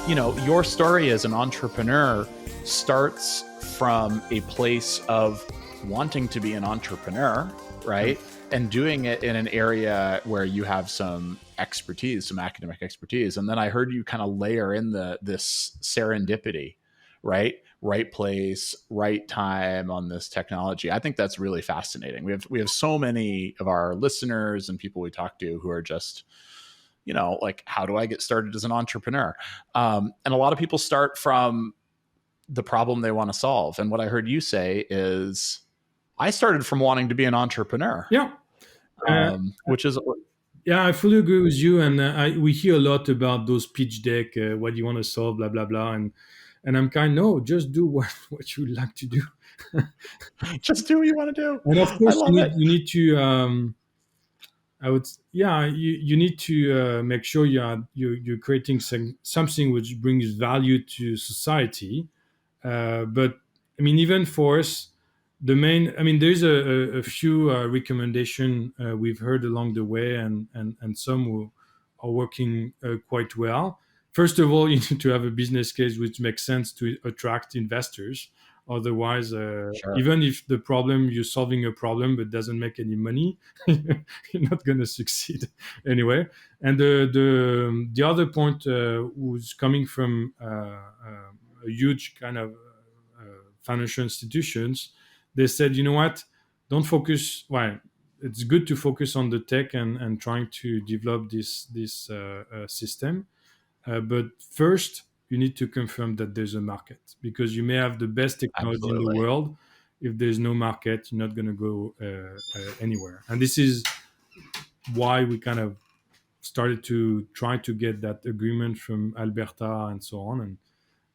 your story as an entrepreneur starts from a place of wanting to be an entrepreneur, right? And doing it in an area where you have some expertise, some academic expertise. And then I heard you kind of layer in this serendipity, right? Right place, right time on this technology. I think that's really fascinating. We have so many of our listeners and people we talk to who are just, like, how do I get started as an entrepreneur? And a lot of people start from the problem they want to solve. And what I heard you say is, I started from wanting to be an entrepreneur, Yeah. Uh, which is, yeah, I fully agree with you. And we hear a lot about those pitch deck, what you want to solve, blah, blah, blah. And I'm kind of, no, just do what you would like to do. just do what you want to do. And of I course, love it. you need to, you need to make sure you're creating something which brings value to society. But I mean, even for us, there's a few recommendation we've heard along the way, and some who are working quite well. First of all, you need to have a business case which makes sense to attract investors. Otherwise, Sure. even if the problem you're solving a problem but doesn't make any money, you're not going to succeed anyway. And the other point was coming from a huge kind of financial institutions. They said, you know what, don't focus. Well, it's good to focus on the tech and trying to develop this system, but first you need to confirm that there's a market, because you may have the best technology in the Absolutely. world. If there's no market, you're not going to go anywhere. And this is why we kind of started to try to get that agreement from Alberta and so on.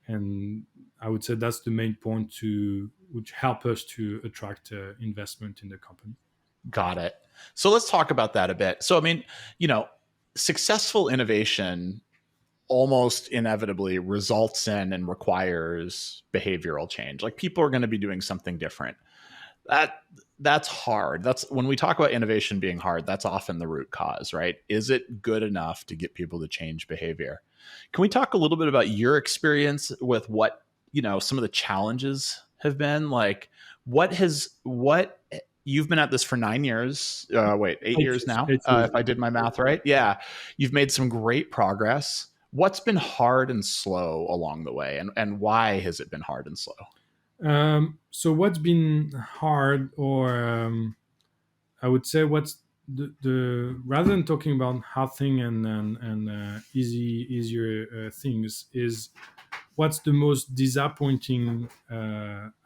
And I would say that's the main point to which help us to attract investment in the company. Got it. So let's talk about that a bit. So, I mean, successful innovation almost inevitably results in and requires behavioral change. Like, people are going to be doing something different. That's hard. That's when we talk about innovation being hard, that's often the root cause, right? Is it good enough to get people to change behavior? Can we talk a little bit about your experience with what, some of the challenges have been? Like, what you've been at this for 9 years, wait, 8 years now, 8 years. if I did my math right. Yeah. You've made some great progress. What's been hard and slow along the way, and why has it been hard and slow? So what's been hard, or I would say what's the rather than talking about hard thing and easier things, is what's the most disappointing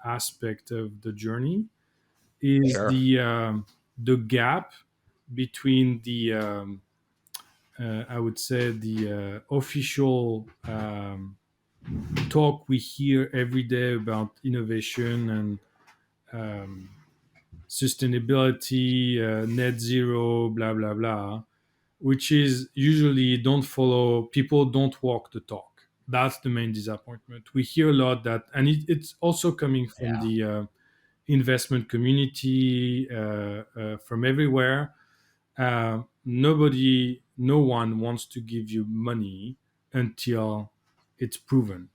aspect of the journey is Sure. the gap between the I would say the official talk we hear every day about innovation and um, sustainability, net zero, blah blah blah, which is usually don't follow. People don't walk the talk. That's the main disappointment. We hear a lot that, and it's also coming from Yeah. the investment community, from everywhere. No one wants to give you money until it's proven.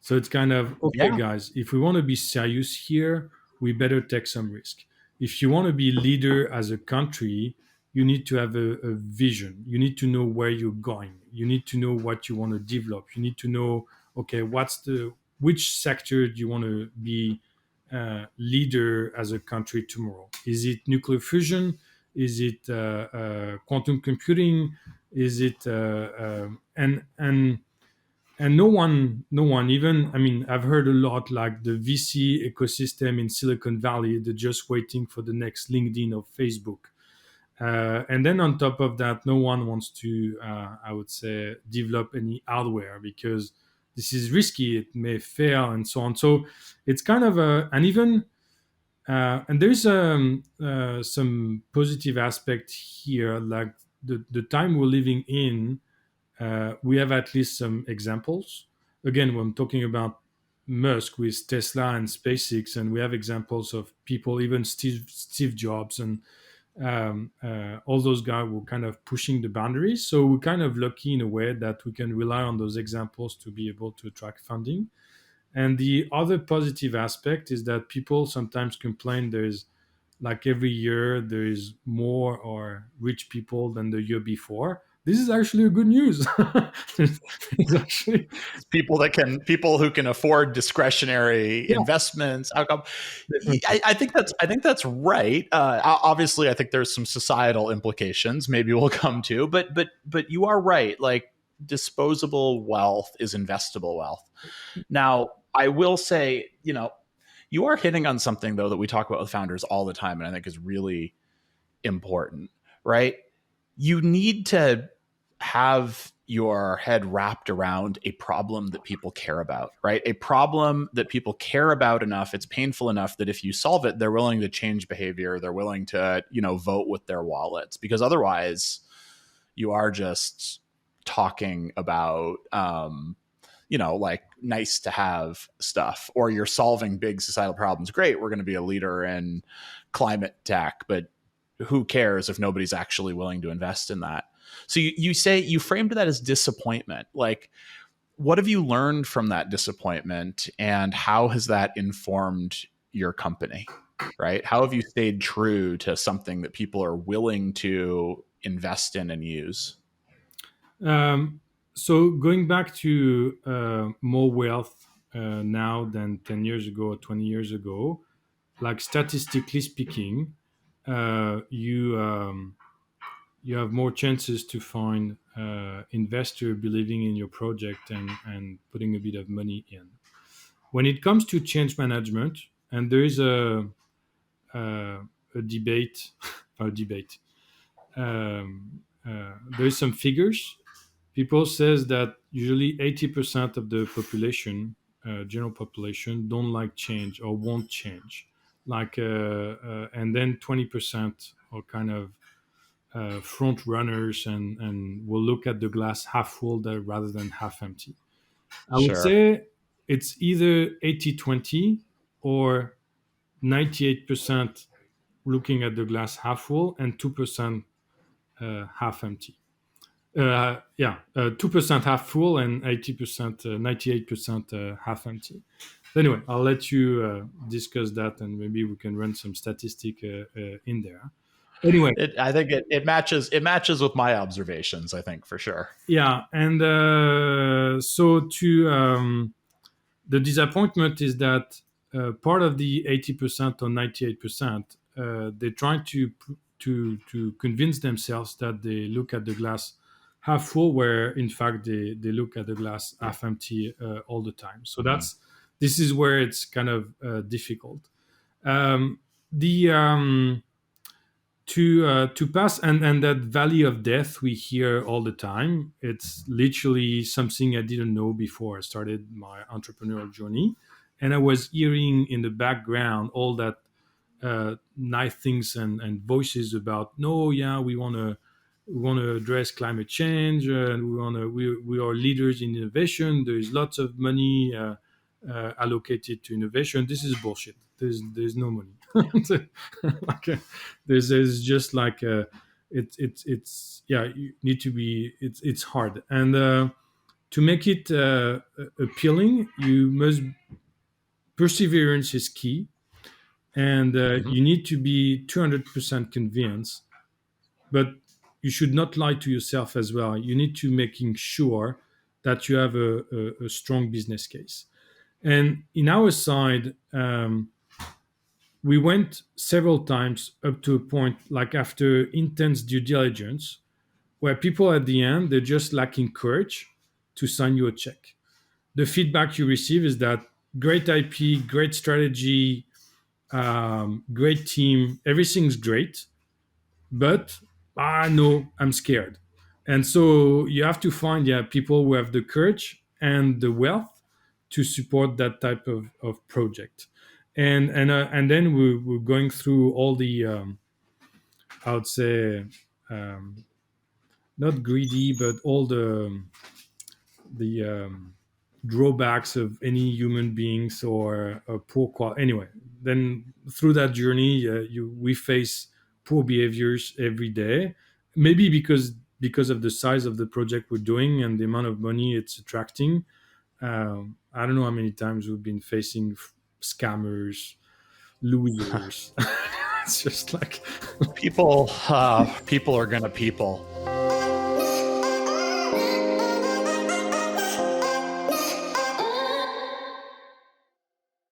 So it's kind of, okay, Yeah. guys, if we want to be serious here, we better take some risk. If you want to be leader as a country, you need to have a vision. You need to know where you're going. You need to know what you want to develop. You need to know, okay, which sector do you want to be leader as a country tomorrow? Is it nuclear fusion? Is it quantum computing? Is it and no one even, I mean, I've heard a lot like the VC ecosystem in Silicon Valley, they're just waiting for the next LinkedIn or Facebook. And then on top of that, no one wants to, I would say, develop any hardware because this is risky, it may fail, and so on. So it's kind of and even and there's some positive aspect here, like the time we're living in. We have at least some examples. Again, when I'm talking about Musk with Tesla and SpaceX, and we have examples of people, even Steve Jobs, and all those guys were kind of pushing the boundaries. So we're kind of lucky in a way that we can rely on those examples to be able to attract funding. And the other positive aspect is that people sometimes complain there's like every year there is more or rich people than the year before. This is actually a good news. It's actually, People who can afford discretionary yeah, investments outcome. definitely. I think that's right. Obviously I think there's some societal implications maybe we'll come to, but you are right. Like, disposable wealth is investable wealth. Now, I will say, you are hitting on something though that we talk about with founders all the time, and I think is really important, right? You need to have your head wrapped around a problem that people care about, right? A problem that people care about enough, it's painful enough that if you solve it, they're willing to change behavior, they're willing to, vote with their wallets, because otherwise you are just talking about like nice to have stuff, or you're solving big societal problems. Great, we're going to be a leader in climate tech, but who cares if nobody's actually willing to invest in that? So you say you framed that as disappointment. Like, what have you learned from that disappointment, and how has that informed your company? Right? How have you stayed true to something that people are willing to invest in and use? Um, so going back to more wealth now than 10 years ago or 20 years ago, like statistically speaking, you have more chances to find investor believing in your project and putting a bit of money in. When it comes to change management, and there is a debate, a debate. There is some figures. People says that usually 80% of the population, general population, don't like change or won't change. And then 20% are kind of front runners and will look at the glass half full rather than half empty. I would Sure. say it's either 80-20 or 98% looking at the glass half full and 2% half empty. 2% half full and 80%, 98% half empty. Anyway, I'll let you discuss that, and maybe we can run some statistic in there. Anyway, I think it matches with my observations, I think, for sure. yeah, and so to the disappointment is that part of the 80% or 98%, they're trying to convince themselves that they look at the glass half full, where in fact they look at the glass half empty all the time. So this is where it's kind of difficult. The To pass and that valley of death we hear all the time, it's literally something I didn't know before I started my entrepreneurial journey, and I was hearing in the background all that nice things and voices about, no, yeah, we want to address climate change, and we are leaders in innovation, there is lots of money allocated to innovation. This is bullshit. There's no money. Like, there's just like it's yeah, you need to be, it's hard, and to make it appealing, you must, perseverance is key, and Mhm. you need to be 200% convinced, but you should not lie to yourself as well. You need to making sure that you have a strong business case. And in our side, we went several times up to a point, like after intense due diligence, where people at the end, they're just lacking courage to sign you a check. The feedback you receive is that great IP, great strategy, great team, everything's great, but no, I'm scared. And so you have to find, yeah, people who have the courage and the wealth to support that type of project. And then we're going through all the I would say, um, not greedy, but all the drawbacks of any human beings, or poor quality. Anyway, then through that journey, we face poor behaviors every day. Maybe because of the size of the project we're doing and the amount of money it's attracting. I don't know how many times we've been facing scammers, losers. It's just like People are gonna people.